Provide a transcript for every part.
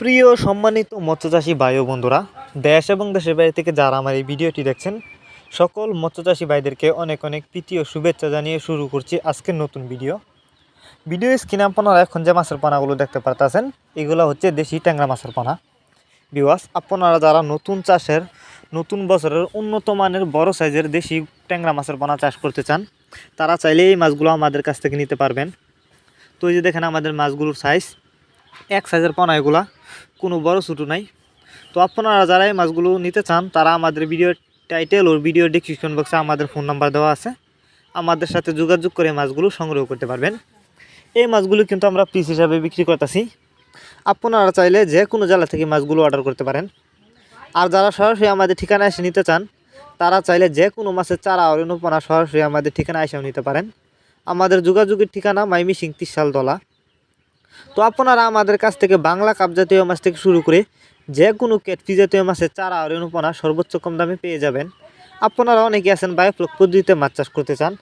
প্রিয় সম্মানিত মৎস্যচাষী ভাই ও বন্ধুরা, দেশ এবং দেশের বাইরে থেকে যারা আমার এই ভিডিওটি দেখছেন, সকল মৎস্যচাষী ভাইদেরকে অনেক অনেক প্রীতি ও শুভেচ্ছা জানিয়ে শুরু করছি আজকের নতুন ভিডিও স্ক্রিনে আপনারা এখন যে মাছের পানাগুলো দেখতে পারতেছেন, এগুলো হচ্ছে দেশি ট্যাংরা মাছের পানা। ভিউয়ার্স, আপনারা যারা নতুন চাষের নতুন বছরের উন্নত মানের বড় সাইজের দেশি ট্যাংরা মাছের পানা চাষ করতে চান, তারা চাইলে এই মাছগুলো আমাদের কাছ থেকে নিতে পারবেন। তো এই যে দেখেন আমাদের মাছগুলোর সাইজ এক সাইজের পানা, এগুলা কোনো বড় ছোটো নাই। তো আপনারা যারা এই মাছগুলো নিতে চান, তারা আমাদের ভিডিও টাইটেল ওর ভিডিও ডেসক্রিপশন বক্সে আমাদের ফোন নাম্বার দেওয়া আছে, আমাদের সাথে যোগাযোগ করে মাছগুলো সংগ্রহ করতে পারবেন। এই মাছগুলো কিন্তু আমরা পিস হিসাবে বিক্রি করতেছি। আপনারা চাইলে যে কোনো জেলা থেকে মাছগুলো অর্ডার করতে পারেন। আর যারা সরাসরি আমাদের ঠিকানায় এসে নিতে চান, তারা চাইলে যে কোনো মাছের চারা আর অনুপনা সরাসরি আমাদের ঠিকানায় এসেও নিতে পারেন। আমাদের যোগাযোগের ঠিকানা মাইমিসিং 30 সাল দলা। তো আপনারা আমাদের কাছ থেকে বাংলা কাপ জাতীয় মাছ থেকে শুরু করে যে কোনো ক্যাটফিশ জাতীয় মাছের চারা আর অনুপনা সর্বোচ্চ কম দামে পেয়ে যাবেন। আপনারা অনেকে আছেন বায়োফ্লক পদ্ধতিতে মাছ চাষ করতে চান,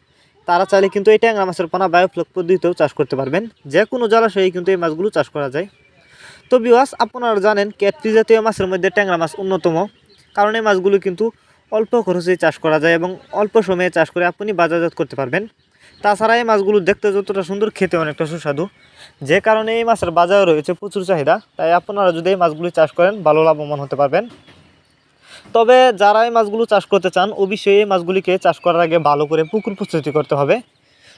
তারা চাইলে কিন্তু এই ট্যাংরা মাছের পোনা বায়োফ্লক পদ্ধতিতেও চাষ করতে পারবেন। যে কোনো জলাশয়ে কিন্তু এই মাছগুলো চাষ করা যায়। তো ভিউয়ার্স, আপনারা জানেন ক্যাটফিশ জাতীয় মাছের মধ্যে ট্যাংরা মাছ অন্যতম, কারণ এই মাছগুলো কিন্তু অল্প খরচে চাষ করা যায় এবং অল্প সময়ে চাষ করে আপনি বাজারজাত করতে পারবেন। তাছাড়া এই মাছগুলো দেখতে যতটা সুন্দর, খেতে অনেকটা সুস্বাদু, যে কারণে এই মাছের বাজারে রয়েছে প্রচুর চাহিদা। তাই আপনারা যদি এই মাছগুলি চাষ করেন, ভালো লাভবান হতে পারবেন। তবে যারা এই মাছগুলো চাষ করতে চান, অবশ্যই এই মাছগুলিকে চাষ করার আগে ভালো করে পুকুর প্রস্তুতি করতে হবে।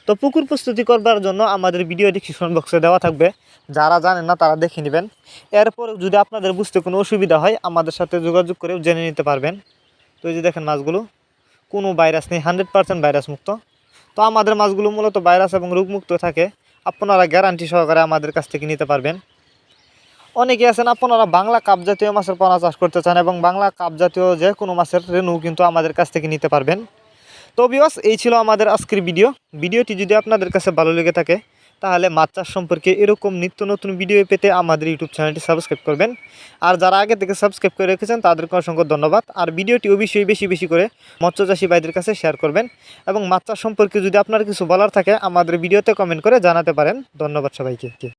তো পুকুর প্রস্তুতি করবার জন্য আমাদের ভিডিও ডিসক্রিপশন বক্সে দেওয়া থাকবে, যারা জানেন না তারা দেখে নেবেন। এরপর যদি আপনাদের বুঝতে কোনো অসুবিধা হয়, আমাদের সাথে যোগাযোগ করেও জেনে নিতে পারবেন। তো এই যে দেখেন মাছগুলো কোনো ভাইরাস নেই, 100% ভাইরাস মুক্ত। তো আমাদের মাছগুলো মূলত ভাইরাস এবং রোগমুক্ত থাকে। আপনারা গ্যারান্টি সহকারে আমাদের কাছ থেকে নিতে পারবেন। অনেকে আছেন আপনারা বাংলা কাপ জাতীয় মাছের পোনা চাষ করতে চান, এবং বাংলা কাপ জাতীয় যে কোনো মাছের রেণু কিন্তু আমাদের কাছ থেকে নিতে পারবেন। তো ভিউয়ার্স, এই ছিল আমাদের আজকের ভিডিওটি যদি আপনাদের কাছে ভালো লেগে থাকে, তাহলে মাছ চাষ সম্পর্কে এরকম নিত্য নতুন ভিডিও পেতে আমাদের ইউটিউব চ্যানেলটি সাবস্ক্রাইব করবেন। আর যারা আগে থেকে সাবস্ক্রাইব করে রেখেছেন, তাদেরকে অসংখ্য ধন্যবাদ। আর ভিডিওটি অবশ্যই বেশি বেশি করে মৎস্যচাষী ভাইদের কাছে শেয়ার করবেন, এবং মাছ চাষ সম্পর্কে যদি আপনার কিছু বলার থাকে, আমাদের ভিডিওতে কমেন্ট করে জানাতে পারেন। ধন্যবাদ সবাইকে।